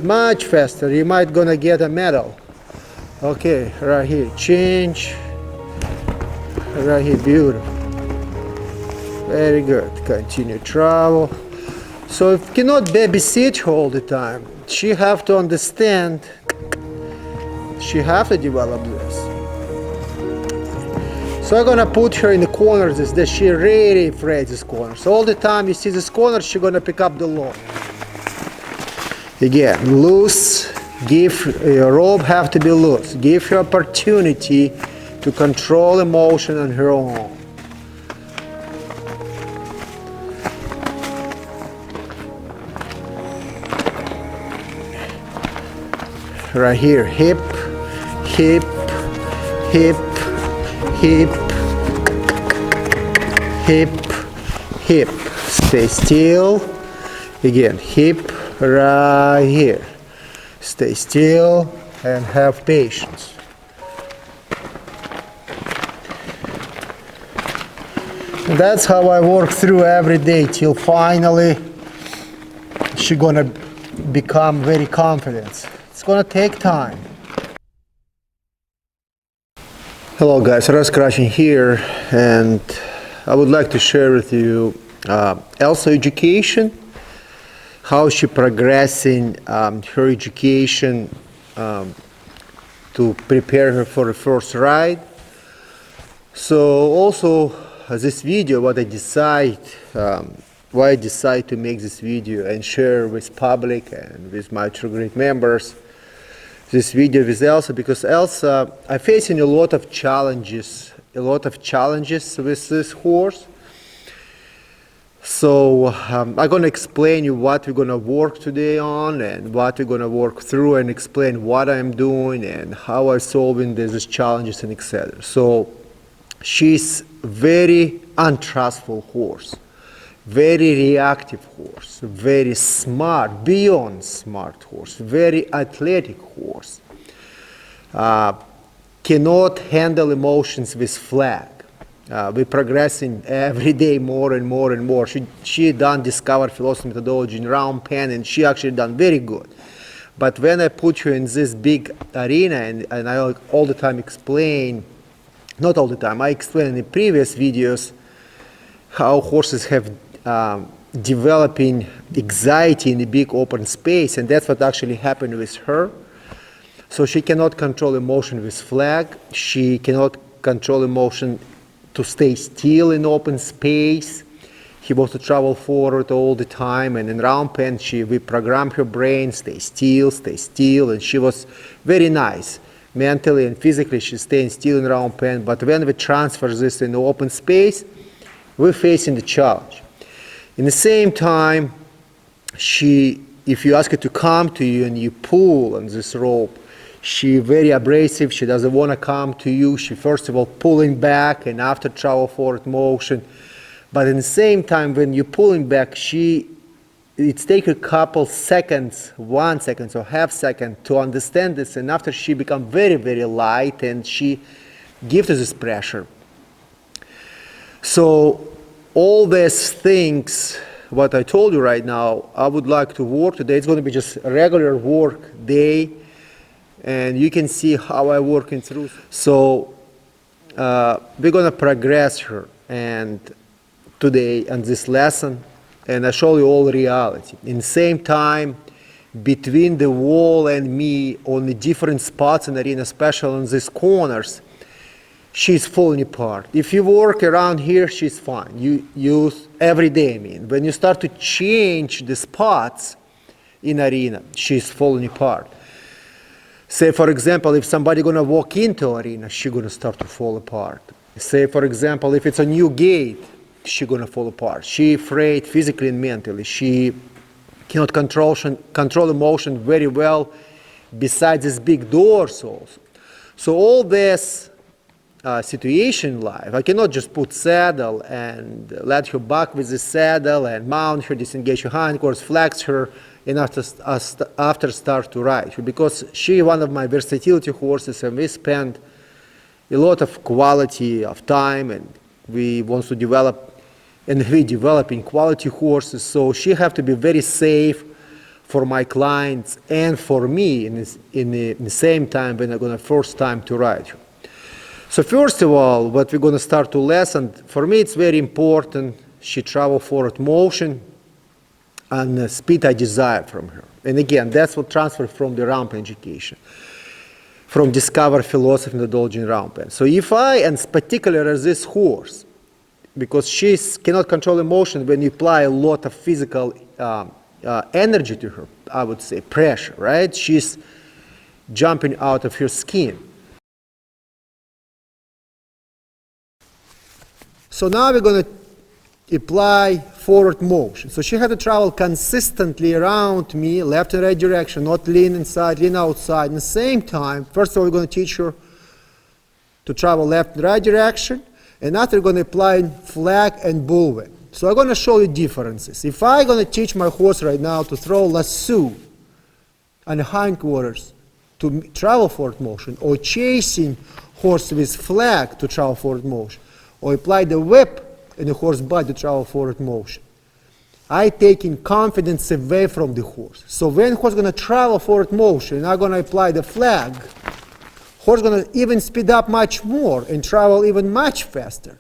Much faster, you might gonna get a medal. Okay, right here, change. Right here, beautiful. Very good. Continue travel. So if you cannot babysit her all the time, she have to understand, she have to develop this. So I'm gonna put her in the corners that she really afraid of this corner. So all the time you see this corner, she's gonna pick up the load. Again, loose, give your rope have to be loose. Give her opportunity to control emotion on her own. Right here, hip, hip, hip, hip, hip, hip. Stay still. Again, hip, right here. Stay still and have patience. And that's how I work through every day till finally she's gonna become very confident. It's gonna take time. Hello guys, Russ Krachun here, and I would like to share with you Elsa education, how she progressing her education to prepare her for the first ride. So also this video, what I decide, why I decide to make this video and share with public and with my true great members this video with Elsa, because Elsa, I'm facing a lot of challenges with this horse. So I'm going to explain you what we're going to work today on and what we're going to work through, and explain what I'm doing and how I'm solving these challenges and etc. So she's very untrustful horse, very reactive horse, very smart, beyond smart horse, very athletic horse. Cannot handle emotions with flag. We're progressing every day more and more and more. She done discovered philosophy methodology in round pen, and she actually done very good. But when I put her in this big arena, and I all the time explain, not all the time, I explained in the previous videos how horses have developing anxiety in the big open space, and that's what actually happened with her. So she cannot control emotion with flag. She cannot control emotion to stay still in open space. He wants to travel forward all the time, and in round pen we programmed her brain, stay still, and she was very nice. Mentally and physically she's staying still in round pen, but when we transfer this in the open space, we're facing the challenge. In the same time, if you ask her to come to you and you pull on this rope, she's very abrasive. She doesn't want to come to you. She first of all pulling back and after travel forward motion. But in the same time, when you're pulling back, it takes a couple seconds, 1 second or half second to understand this. And after she becomes very, very light and she gives us this pressure. So all these things, what I told you right now, I would like to work today. It's going to be just a regular work day, and you can see how I'm working through. So we're going to progress her and today on this lesson, and I show you all reality. In the same time, between the wall and me, on the different spots in the arena, especially on these corners, she's falling apart. If you work around here, she's fine. You use every day, I mean. When you start to change the spots in arena, she's falling apart. Say, for example, if somebody gonna walk into arena, she's gonna start to fall apart. Say, for example, if it's a new gate, she's gonna fall apart. She's afraid physically and mentally. She cannot control emotion very well, besides these big doors also. So all this situation in life, I cannot just put saddle and let her back with the saddle and mount her, disengage her hindquarters, flex her, and after start to ride her, because she one of my versatility horses, and we spend a lot of quality of time, and we want to develop, and we developing quality horses. So she have to be very safe for my clients and for me in the same time when I'm going to first time to ride her. So first of all, what we're going to start to lesson, for me it's very important she travel forward motion and the speed I desire from her. And again, that's what transferred from the ramp education, from discover philosophy, methodology, and ramp. So if I, and particularly as this horse, because she cannot control emotion when you apply a lot of physical energy to her, I would say, pressure, right? She's jumping out of her skin. So now we're going to apply forward motion. So she had to travel consistently around me, left and right direction, not lean inside, lean outside. At the same time, first of all, we're going to teach her to travel left and right direction, and after we're going to apply flag and bullwhip. So I'm going to show you differences. If I'm going to teach my horse right now to throw lasso on the hindquarters to travel forward motion, or chasing horse with flag to travel forward motion, or apply the whip in the horse body to travel forward motion, I taking confidence away from the horse. So when horse going to travel forward motion and I'm going to apply the flag, horse going to even speed up much more and travel even much faster.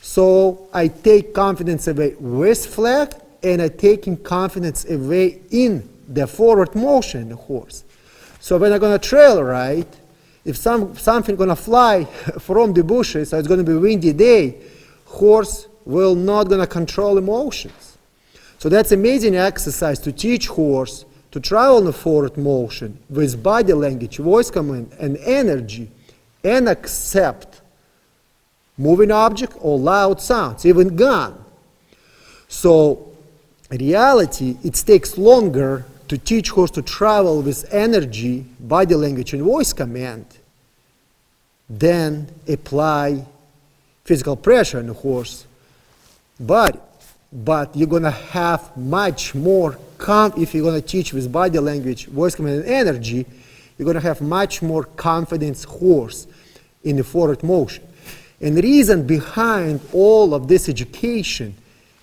So I take confidence away with flag, and I taking confidence away in the forward motion in the horse. So when I'm going to trail ride, if something going to fly from the bushes, so it's going to be a windy day, horse will not going to control emotions. So that's amazing exercise to teach horse to travel in the forward motion with body language, voice command, and energy, and accept moving object or loud sounds, even gun. So in reality, it takes longer to teach horse to travel with energy, body language, and voice command than apply physical pressure on the horse. But you're going to have much more, if you're going to teach with body language, voice command, and energy, you're going to have much more confidence horse in the forward motion. And the reason behind all of this education,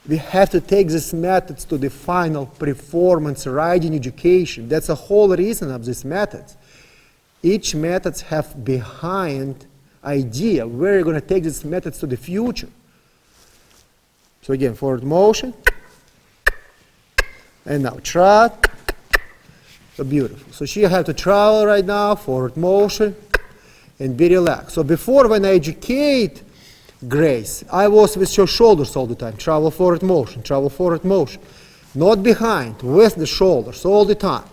we have to take these methods to the final performance riding education. That's the whole reason of these methods. Each methods have behind idea where you're going to take these methods to the future. So again, forward motion, and now trot. So beautiful. So she have to travel right now, forward motion, and be relaxed. So before, when I educate Grace, I was with her shoulders all the time, travel forward motion, not behind, with the shoulders all the time.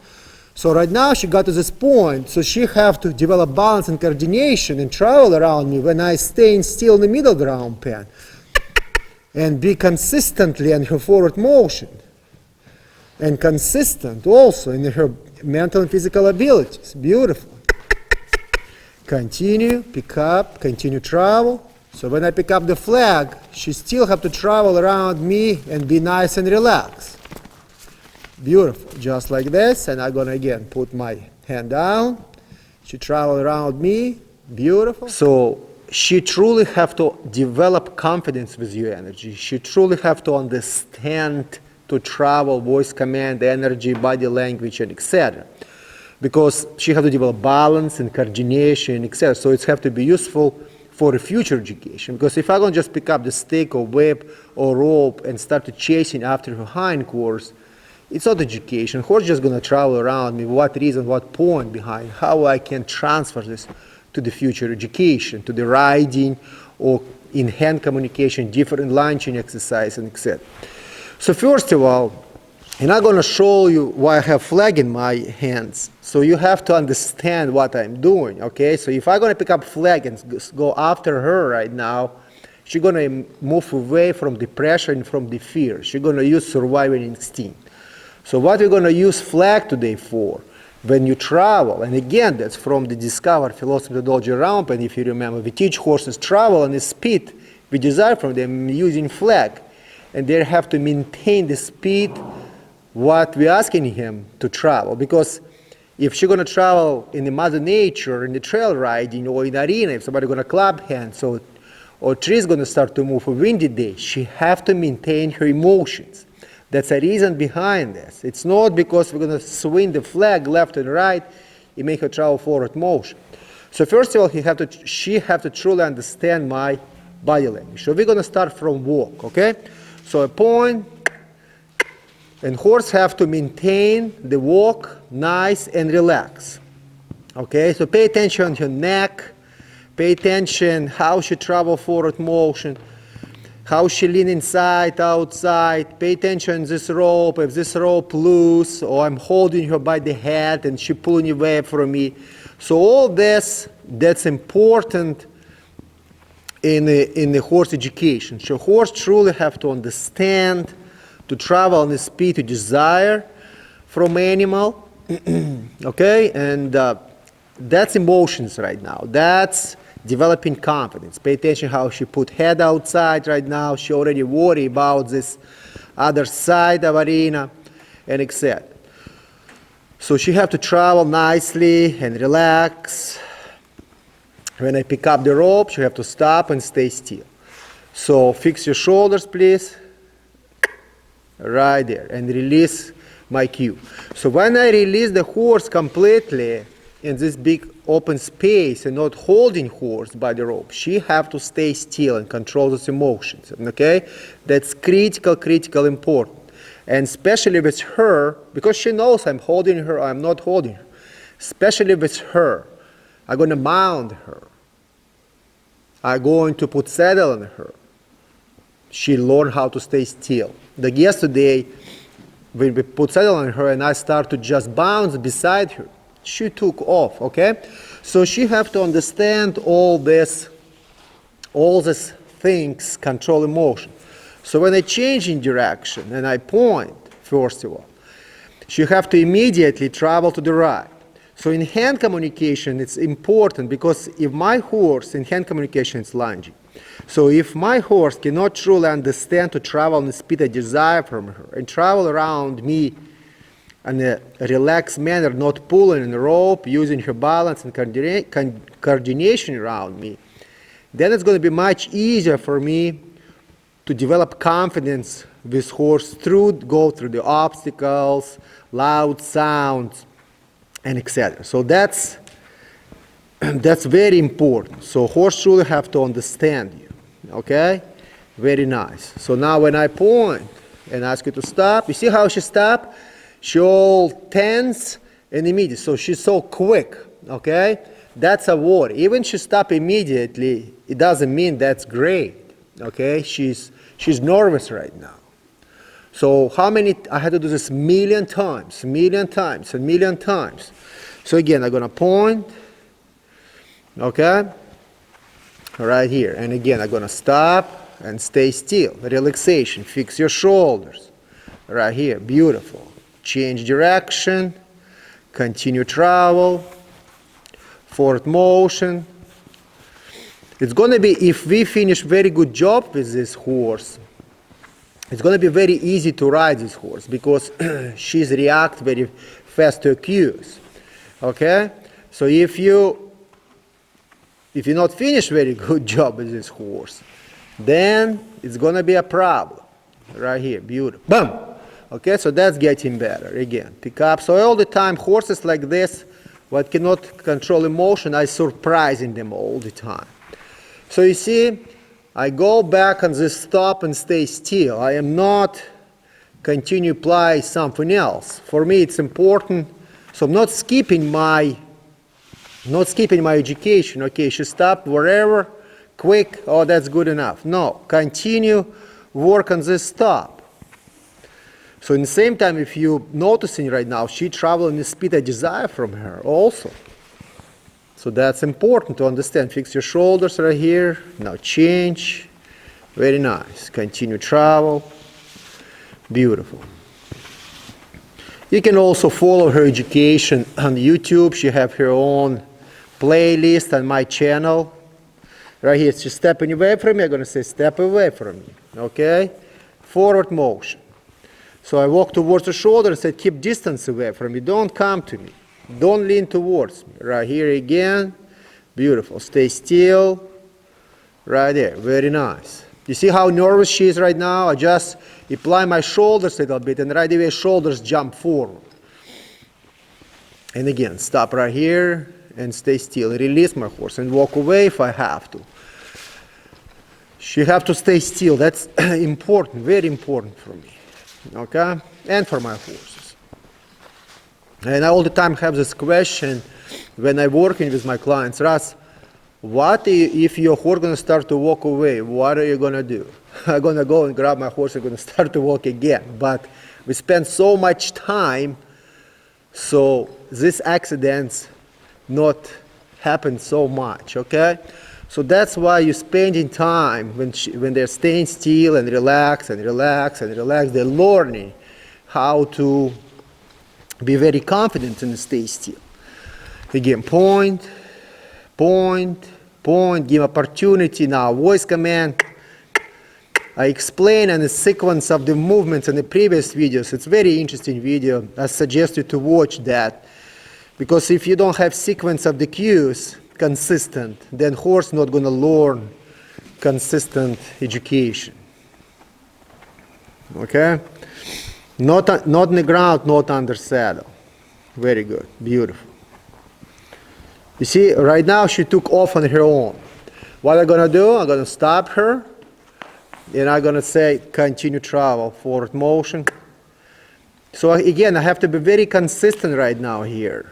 So right now she got to this point, so she have to develop balance and coordination and travel around me when I stay still in the middle ground pen, and be consistently in her forward motion, and consistent also in her mental and physical abilities. Beautiful. Continue, pick up, continue travel. So when I pick up the flag, she still have to travel around me and be nice and relaxed. Beautiful, just like this, and I'm gonna again put my hand down. She travel around me, beautiful. So she truly have to develop confidence with your energy. She truly have to understand to travel, voice command, energy, body language, and etc. Because she have to develop balance and coordination, etc. So it's have to be useful for a future education. Because if I'm going to just pick up the stick or whip or rope and start to chasing after her hindquarters, it's not education. Horse just going to travel around me. What reason, what point behind, how I can transfer this to the future education, to the riding or in hand communication, different launching exercise, and etc. So first of all, and I'm going to show you why I have flag in my hands. So you have to understand what I'm doing, okay? So if I'm going to pick up flag and go after her right now, she's going to move away from the pressure and from the fear. She's going to use survival instinct. So what we're going to use flag today for, when you travel, and again, that's from the Discover Philosophy Methodology Ramp, and if you remember, we teach horses travel and the speed we desire from them using flag. And they have to maintain the speed what we're asking him to travel, because if she's going to travel in the Mother Nature, in the trail riding, or in arena, if somebody's going to clap hands, or tree's going to start to move a windy day, she have to maintain her emotions. That's a reason behind this. It's not because we're going to swing the flag left and right, it make her travel forward motion. So first of all, she have to truly understand my body language. So we're going to start from walk, okay? So a point, and horse have to maintain the walk nice and relax. Okay, so pay attention on her neck, pay attention how she travel forward motion, how she lean inside, outside, pay attention on this rope, if this rope loose, or I'm holding her by the head and she pulling away from me. So all this, that's important in the horse education. So horse truly have to understand, to travel on the speed to desire from animal, okay, and that's emotions right now. That's developing confidence. Pay attention how she put head outside right now. She already worry about this other side of arena, and etc. So she have to travel nicely and relax. When I pick up the rope, she have to stop and stay still. So fix your shoulders, please. Right there, and release my cue. So when I release the horse completely in this big open space and not holding horse by the rope, she have to stay still and control those emotions, okay? That's critical important. And especially with her, because she knows I'm holding her, I'm not holding her. Especially with her, I'm going to mount her. I'm going to put saddle on her. She learned how to stay still. Like yesterday, when we put saddle on her and I start to just bounce beside her, she took off, okay? So she have to understand all these things control emotion. So when I change in direction and I point, first of all, she have to immediately travel to the right. So in hand communication, it's important because if my horse, in hand communication, it's lunging. So if my horse cannot truly understand to travel in the speed I desire from her and travel around me in a relaxed manner, not pulling on the rope, using her balance and coordination around me, then it's going to be much easier for me to develop confidence with horse go through the obstacles, loud sounds, and etc. So that's very important. So horse truly have to understand you, okay? Very nice. So now when I point and ask you to stop, you see how she stopped? She all tense and immediate. So she's so quick, okay? That's a worry. Even she stop immediately, it doesn't mean that's great, okay? She's nervous right now. So how many, I had to do this million times. So again, I'm going to point, okay, right here. And again, I'm going to stop and stay still. Relaxation, fix your shoulders, right here, beautiful. Change direction, continue travel, forward motion. It's going to be, if we finish very good job with this horse, it's going to be very easy to ride this horse because she's react very fast to cues. Okay? So if you not finish very good job with this horse, then it's going to be a problem. Right here, beautiful. Boom! Okay, so that's getting better. Again, pick up. So all the time, horses like this, what cannot control emotion, I surprising them all the time. So you see, I go back on this stop and stay still. I am not continue apply something else. For me, it's important. So I'm not skipping my education. Okay, she stopped wherever, quick. Oh, that's good enough. No, continue work on this stop. So in the same time, if you're noticing right now, she traveling the speed I desire from her also. So that's important to understand. Fix your shoulders right here. Now change. Very nice. Continue travel. Beautiful. You can also follow her education on YouTube. She have her own playlist on my channel. Right here, she's stepping away from me. I'm going to say step away from me. Okay? Forward motion. So I walk towards the shoulder and say keep distance away from me. Don't come to me. Don't lean towards me. Right here again. Beautiful. Stay still. Right there. Very nice. You see how nervous she is right now? I just apply my shoulders a little bit, and right away shoulders jump forward. And again, stop right here and stay still. Release my horse and walk away if I have to. She have to stay still. That's important, very important for me, okay? And for my horses. And I all the time have this question when I'm working with my clients, Russ, what if your horse going to start to walk away? What are you going to do? I'm going to go and grab my horse and going to start to walk again. But we spend so much time, so these accidents not happen so much, okay? So that's why you're spending time when they're staying still and relax and relax and relax. They're learning how to be very confident and stay still. Again, point, point, point, give opportunity now, voice command. I explain in the sequence of the movements in the previous videos. It's a very interesting video. I suggest you to watch that. Because if you don't have sequence of the cues consistent, then horse not going to learn consistent education. Okay? Not in the ground, not under saddle. Very good, beautiful. You see, right now she took off on her own. What I'm going to do, I'm going to stop her, and I'm going to say, continue travel, forward motion. So again, I have to be very consistent right now here.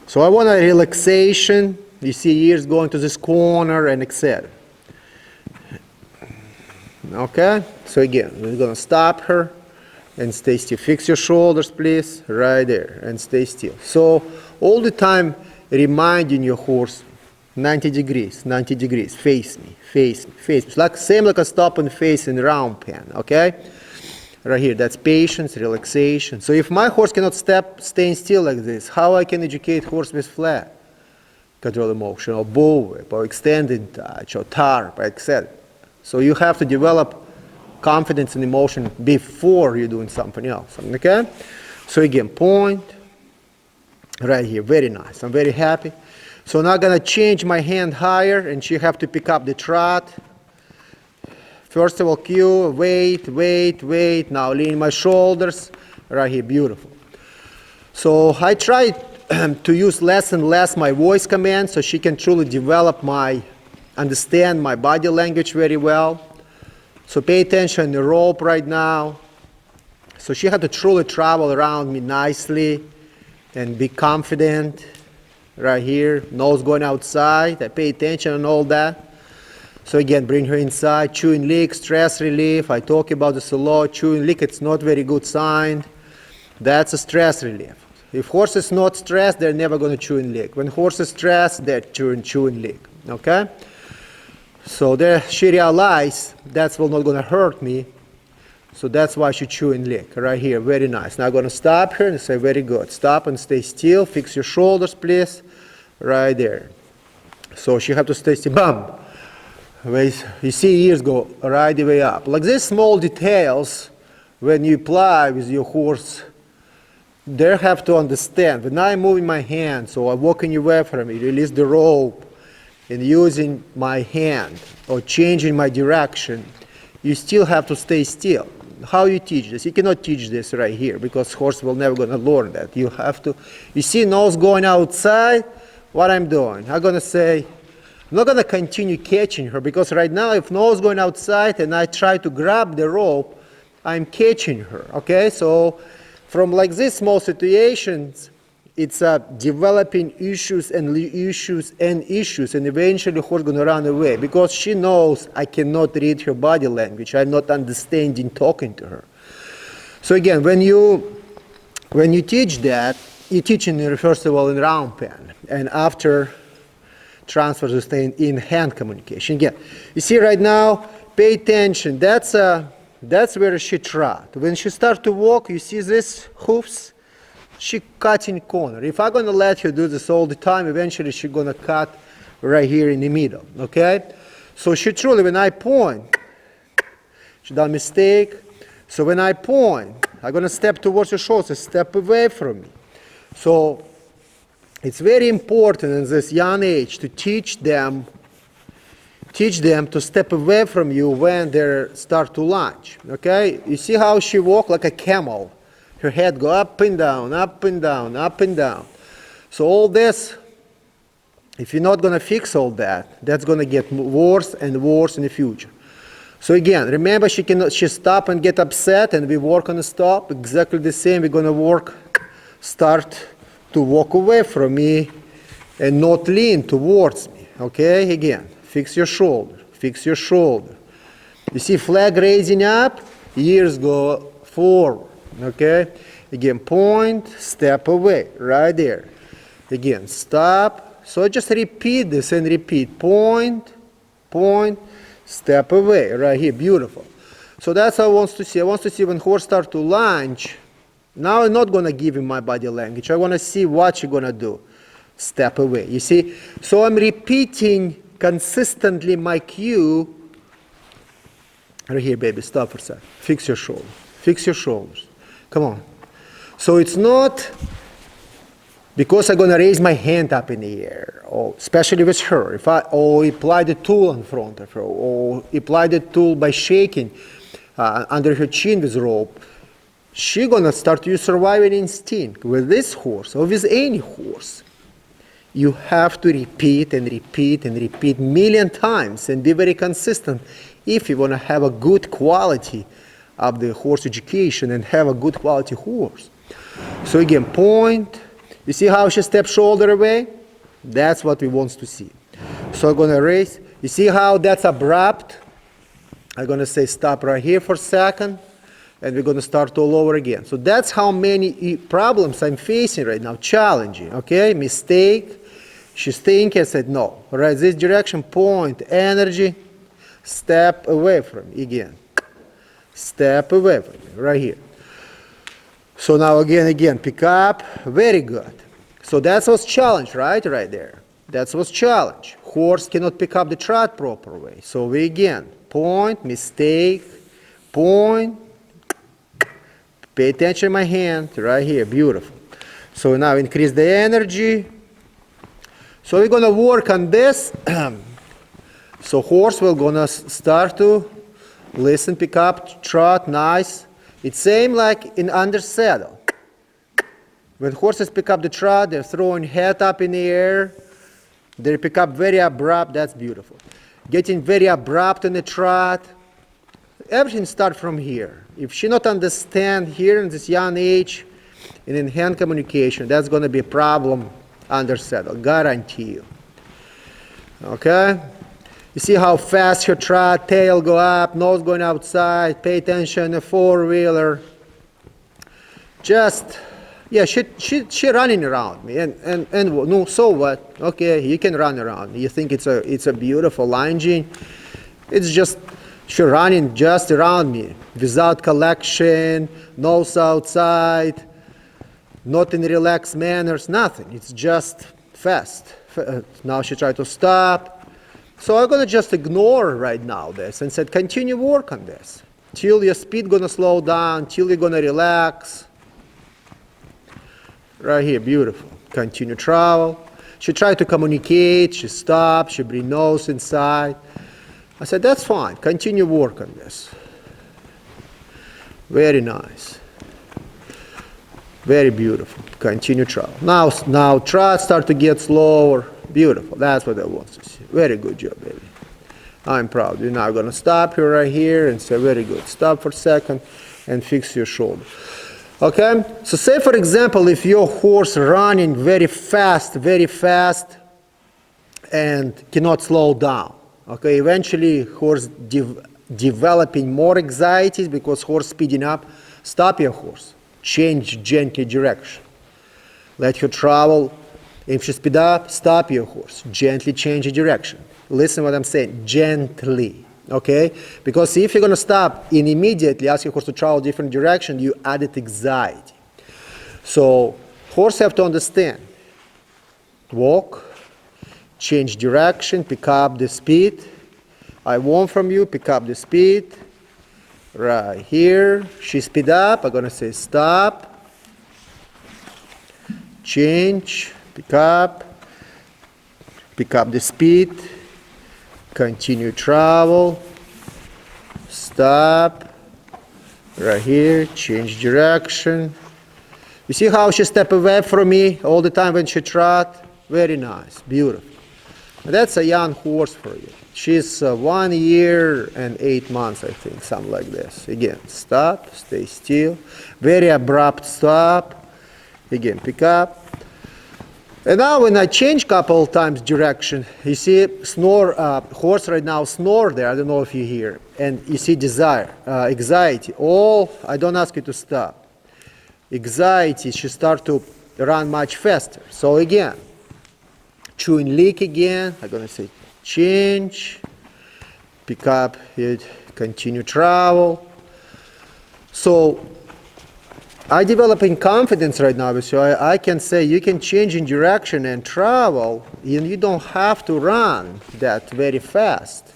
So I want a relaxation. You see ears going to this corner and etc. Okay, so again, we're going to stop her and stay still. Fix your shoulders, please, right there, and stay still. So all the time reminding your horse, 90 degrees, face me, face me, face me. It's same like a stop and face in round pen, okay? Right here, that's patience, relaxation. So if my horse cannot staying still like this, how I can educate horse with flat? Control emotion, or bullwhip, or extended touch, or tarp, etc. So you have to develop confidence and emotion before you're doing something else, okay? So again, point, right here, very nice, I'm very happy. So now I'm gonna change my hand higher, and she have to pick up the trot. First of all, cue, wait, wait, wait, now lean my shoulders, right here, beautiful. So I try to use less and less my voice command so she can truly develop understand my body language very well. So pay attention to the rope right now. So she had to truly travel around me nicely and be confident right here. Nose going outside. I pay attention on all that. So again, bring her inside. Chewing lick, stress relief. I talk about this a lot. Chewing lick, it's not very good sign. That's a stress relief. If horse is not stressed, they're never going to chew and lick. When horse is stressed, they're chewing lick. Okay? So there she realized that's not going to hurt me. So that's why she chew and lick right here. Very nice. Now I'm going to stop her and say, very good. Stop and stay still. Fix your shoulders, please. Right there. So she have to stay still. Bam. You see ears go right the way up. Like these small details, when you apply with your horse, they have to understand. When I'm moving my hand, so I'm walking away from it, release the rope, and using my hand or changing my direction, you still have to stay still. How you teach this? You cannot teach this right here because horse will never going to learn that. You have to, you see nose going outside, what I'm doing? I'm going to say, I'm not going to continue catching her because right now if nose going outside and I try to grab the rope, I'm catching her, okay? So from like this small situations, it's developing issues, and eventually horse going to run away because she knows I cannot read her body language. I'm not understanding talking to her. So again, when you teach that, you teach first of all in round pen, and after transfer to stay in hand communication. Again, you see right now, pay attention. That's where she trot. When she start to walk, you see this hoofs. She cutting corner. If I'm going to let her do this all the time, eventually she's going to cut right here in the middle, okay? So she truly, when I point, she done mistake. So when I point, I'm going to step towards her shoulders, step away from me. So it's very important in this young age to teach them teach them to step away from you when they start to lunge, okay? You see how she walk like a camel. Her head go up and down, up and down, up and down. So all this, if you're not going to fix all that, that's going to get worse and worse in the future. So again, remember she stop and get upset and we work on the stop. Exactly the same, we're going to start to walk away from me and not lean towards me, okay? Again, fix your shoulder, fix your shoulder. You see flag raising up, ears go forward, okay? Again, point, step away, right there. Again, stop. So just repeat this and repeat. Point, point, step away, right here, beautiful. So that's what I want to see. I want to see when horse start to lunge. Now I'm not going to give him my body language. I want to see what you're going to do. Step away, you see? So I'm repeating consistently my cue. Right here, baby, stop for a second. Fix your shoulder. Fix your shoulders. Come on. So it's not because I'm going to raise my hand up in the air, or especially with her, if I apply the tool in front of her, or apply the tool by shaking under her chin with rope, she's going to start to use survival instinct. With this horse, or with any horse, you have to repeat and repeat and repeat million times and be very consistent if you want to have a good quality of the horse education and have a good quality horse. So again, point. You see how she steps shoulder away? That's what we want to see. So I'm going to raise. You see how that's abrupt? I'm going to say stop right here for a second, and we're going to start all over again. So that's how many problems I'm facing right now, challenging, okay? Mistake. She's thinking, I said no. Right, this direction, point, energy, step away from me again. Step away from me, right here. So now again, pick up, very good. So that was challenge, right there. That was challenge. Horse cannot pick up the trot proper way. So we again, point, mistake, point, pay attention to my hand, right here, beautiful. So now increase the energy. So we're gonna work on this. So horse will gonna start to listen, pick up, trot, nice. It's same like in under saddle. When horses pick up the trot, they're throwing head up in the air. They pick up very abrupt, that's beautiful. Getting very abrupt in the trot. Everything starts from here. If she not understand here in this young age, and in hand communication, that's going to be a problem under saddle, guarantee you. Okay? You see how fast her trot, tail go up, nose going outside, pay attention, a four-wheeler. Just, yeah, she running around me, and no, so what? Okay, you can run around. You think it's a beautiful lunging. It's just, she running just around me, without collection, nose outside, not in relaxed manners, nothing. It's just fast. Now she tried to stop. So I'm going to just ignore right now this and said, continue work on this. Till your speed going to slow down, till you're going to relax. Right here, beautiful. Continue travel. She tried to communicate, she stopped, she bring nose inside. I said, that's fine, continue work on this. Very nice. Very beautiful. Continue travel. Now trot start to get slower. Beautiful. That's what I want to see. Very good job, baby. I'm proud. You're now going to stop here right here and say, very good. Stop for a second and fix your shoulder. Okay? So say, for example, if your horse running very fast, and cannot slow down. Okay? Eventually, horse developing more anxieties because horse speeding up. Stop your horse. Change gently direction. Let her travel. If she speed up, stop your horse. Gently change the direction. Listen what I'm saying. Gently. Okay? Because if you're going to stop and immediately ask your horse to travel a different direction, you added anxiety. So horse have to understand. Walk. Change direction. Pick up the speed. I want from you, pick up the speed. Right here. She speed up. I'm going to say stop. Change. Pick up the speed, continue travel, stop, right here, change direction. You see how she step away from me all the time when she trot? Very nice, beautiful. That's a young horse for you. She's 1 year and 8 months, I think, something like this. Again, stop, stay still. Very abrupt stop. Again, pick up. And now when I change couple times direction, you see horse right now snore there. I don't know if you hear. And you see desire, anxiety. I don't ask you to stop. Anxiety, she start to run much faster. So again, chewing lick again. I'm gonna say change, pick up, hit, continue travel. So I developing confidence right now, so I can say you can change in direction and travel, and you don't have to run that very fast.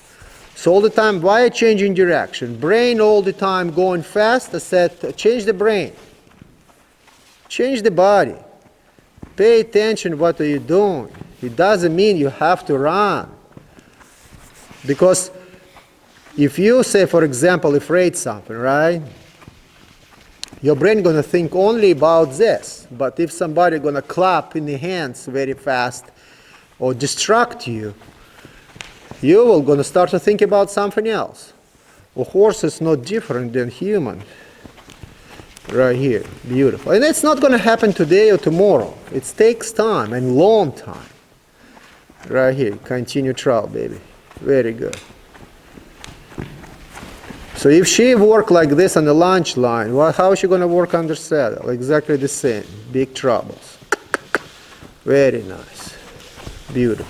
So all the time, why I change in direction? Brain all the time going fast. I said change the brain. Change the body. Pay attention what are you doing. It doesn't mean you have to run. Because if you say, for example, afraid something, right? Your brain gonna think only about this. But if somebody gonna clap in the hands very fast or distract you, you will gonna start to think about something else. A horse is not different than human. Right here, beautiful. And it's not going to happen today or tomorrow. It takes time and long time. Right here, continue travel, baby. Very good. So if she work like this on the lunge line, well, how is she going to work under saddle? Exactly the same. Big troubles. Very nice. Beautiful.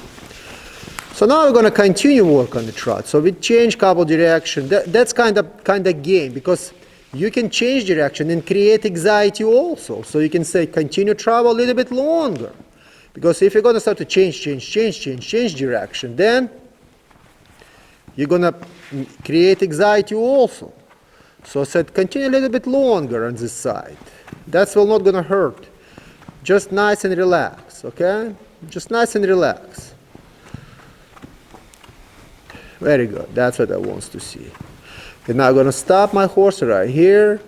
So now we're going to continue work on the trot. So we change couple direction. That's kind of game, because you can change direction and create anxiety also. So you can say continue travel a little bit longer. Because if you're going to start to change direction, then you're going to create anxiety also. So I said continue a little bit longer on this side. That's not going to hurt. Just nice and relax, okay? Just nice and relax. Very good. That's what I want to see. And now I'm going to stop my horse right here.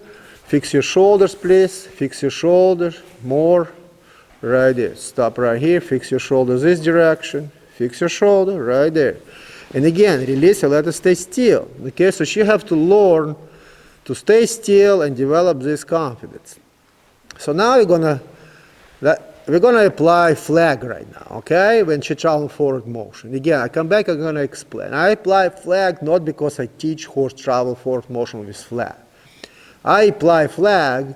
Fix your shoulders, please. Fix your shoulders. More. Right there. Stop right here. Fix your shoulders this direction. Fix your shoulder right there. And again, release and let her stay still. Okay, so she have to learn to stay still and develop this confidence. So now we're going to apply flag right now, okay, when she travel forward motion. Again, I come back, I'm going to explain. I apply flag not because I teach horse travel forward motion with flag. I apply flag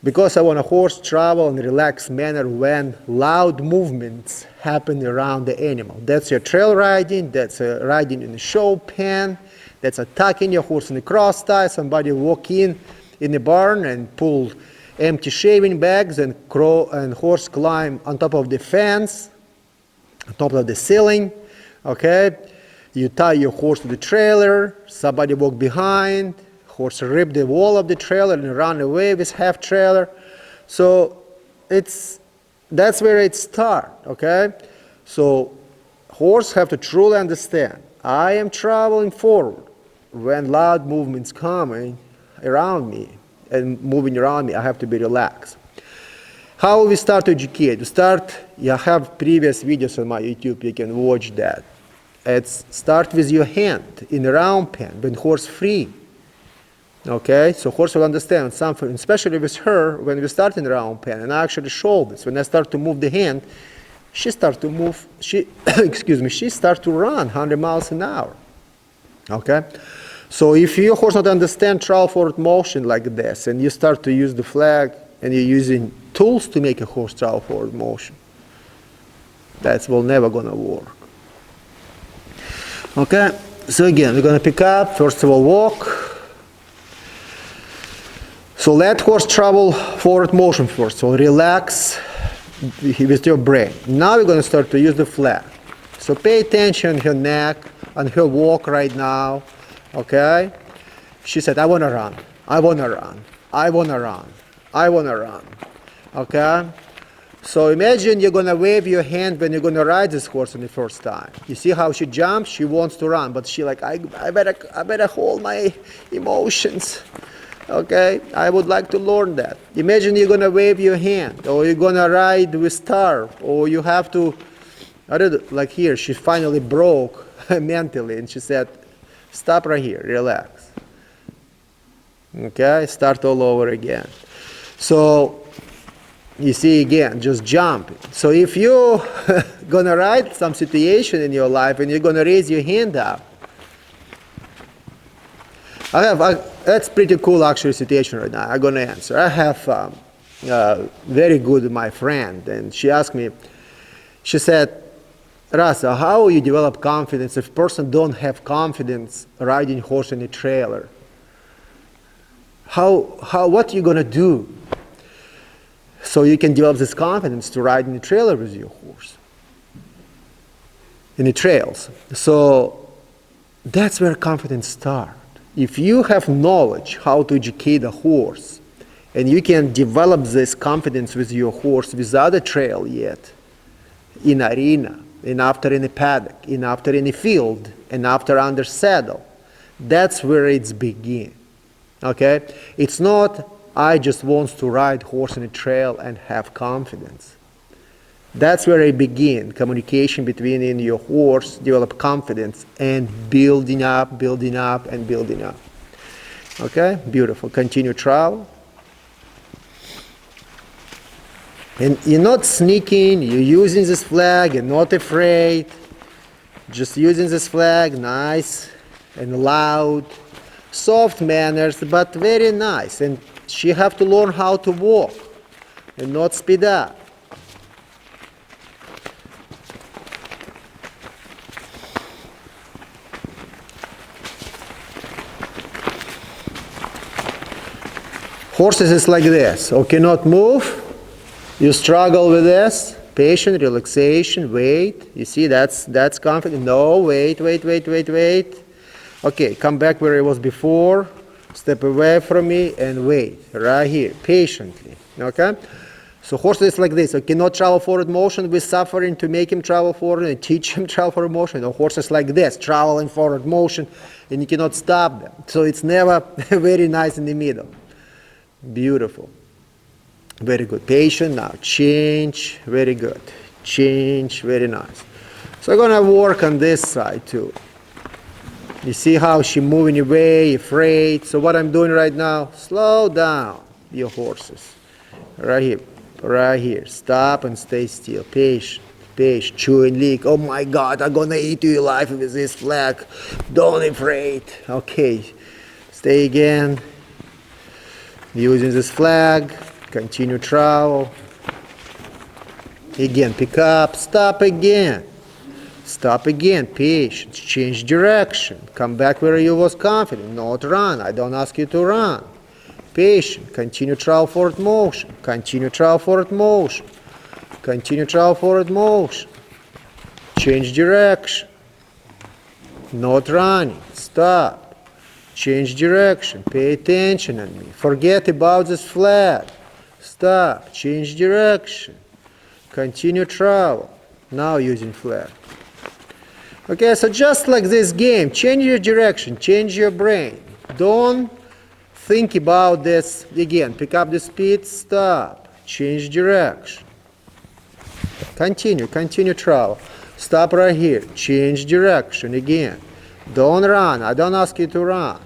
because I want a horse travel in a relaxed manner when loud movements happen around the animal. That's your trail riding, that's riding in a show pen, that's attacking your horse in the cross tie, somebody walk in the barn and pull empty shaving bags and horse climb on top of the fence, on top of the ceiling, okay? You tie your horse to the trailer, somebody walk behind, horse rip the wall of the trailer and run away with half trailer. So that's where it starts, okay? So horse have to truly understand, I am traveling forward when loud movements coming around me and moving around me, I have to be relaxed. How we start to educate? You have previous videos on my YouTube, you can watch that. Start with your hand in a round pen, when horse free. Okay, so horse will understand something, especially with her, when we start in the round pen, and I actually show this. When I start to move the hand, she starts to move, she starts to run 100 miles an hour. Okay, so if your horse not understand travel forward motion like this, and you start to use the flag, and you're using tools to make a horse travel forward motion, that's never gonna work. Okay, so again, we're gonna pick up, first of all, walk. So let horse travel forward motion first. So relax with your brain. Now we're going to start to use the flag. So pay attention on her neck, on her walk right now. Okay? She said, I want to run. I want to run. I want to run. I want to run. Okay? So imagine you're going to wave your hand when you're going to ride this horse on the first time. You see how she jumps? She wants to run, but she like, I better hold my emotions. Okay? I would like to learn that. Imagine you're going to wave your hand, or you're going to ride with star, or you have to, I don't know, like here, she finally broke mentally, and she said, stop right here, relax. Okay? Start all over again. So, you see again, just jumping. So if you're gonna write some situation in your life and you're gonna raise your hand up, that's pretty cool actually situation right now. I'm gonna answer. I have very good my friend, and she asked me, she said, Russell, how you develop confidence if person don't have confidence riding horse in a trailer? What you gonna do? So you can develop this confidence to ride in the trailer with your horse, in the trails. So that's where confidence starts. If you have knowledge how to educate a horse, and you can develop this confidence with your horse without a trail yet, in arena, and after in a paddock, and after in a field, and after under saddle, that's where it's begin. Okay? It's not I just want to ride horse on a trail and have confidence. That's where I begin. Communication between you and your horse, develop confidence, and building up, and building up. Okay? Beautiful. Continue travel. And you're not sneaking, you're using this flag, you're not afraid. Just using this flag, nice and loud. Soft manners, but very nice. And she have to learn how to walk and not speed up. Horses is like this. Okay, not move. You struggle with this. Patient, relaxation, wait. You see, that's confident. No, wait. Okay, come back where it was before. Step away from me and wait, right here, patiently, okay? So horses is like this, so cannot travel forward motion with suffering to make him travel forward and teach him travel forward motion. No, horses like this, traveling forward motion, and you cannot stop them. So it's never very nice in the middle. Beautiful. Very good. Patient, now change, very good. Change, very nice. So I'm gonna work on this side too. You see how she moving away, afraid. So what I'm doing right now, slow down your horses. Right here. Stop and stay still. Patient, chewing leak. Oh my God, I'm gonna eat you alive with this flag. Don't afraid. Okay, stay again. Using this flag, continue travel. Again, pick up, stop again. Stop again, patience, change direction. Come back where you was confident, not run. I don't ask you to run. Patient, continue travel forward motion. Continue travel forward motion. Continue travel forward motion. Change direction. Not running, stop. Change direction, pay attention on me. Forget about this flag. Stop, change direction. Continue travel. Now using flag. Okay, so just like this game, change your direction, change your brain. Don't think about this again. Pick up the speed, stop, change direction. Continue travel. Stop right here, change direction again. Don't run, I don't ask you to run.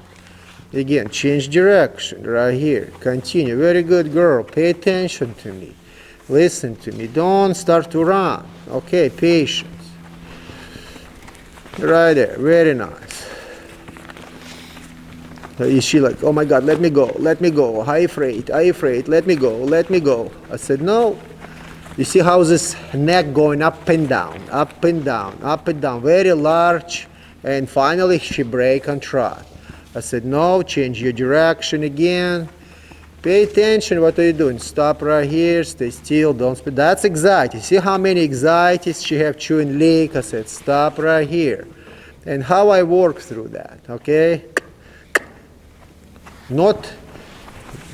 Again, change direction right here. Continue, very good girl, pay attention to me. Listen to me, don't start to run. Okay, patience. Right there, very nice. Is she like, oh my God, let me go, I afraid, let me go. I said, no. You see how this neck going up and down, very large, and finally she break and trot. I said, no, change your direction again. Pay attention, what are you doing? Stop right here, stay still, don't speed. That's anxiety. See how many anxieties she have chewing leak? I said, stop right here. And how I work through that, okay? Not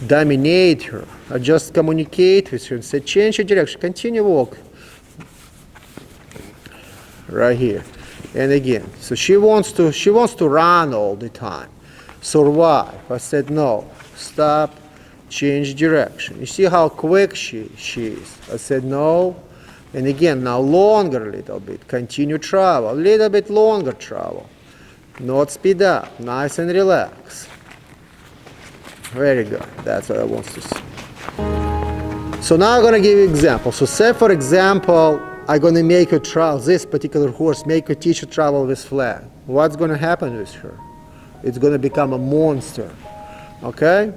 dominate her. I just communicate with her and say, change your direction, continue walk. Right here. And again, so she wants to run all the time, survive. I said, no, stop, change direction. You see how quick she is. I said, no. And again, now longer a little bit, continue travel, a little bit longer travel. Not speed up, nice and relax. Very good, that's what I want to see. So now I'm gonna give you example. So say for example, I'm gonna make her travel, this particular horse, make her teach her travel with flag. What's gonna happen with her? It's gonna become a monster, okay?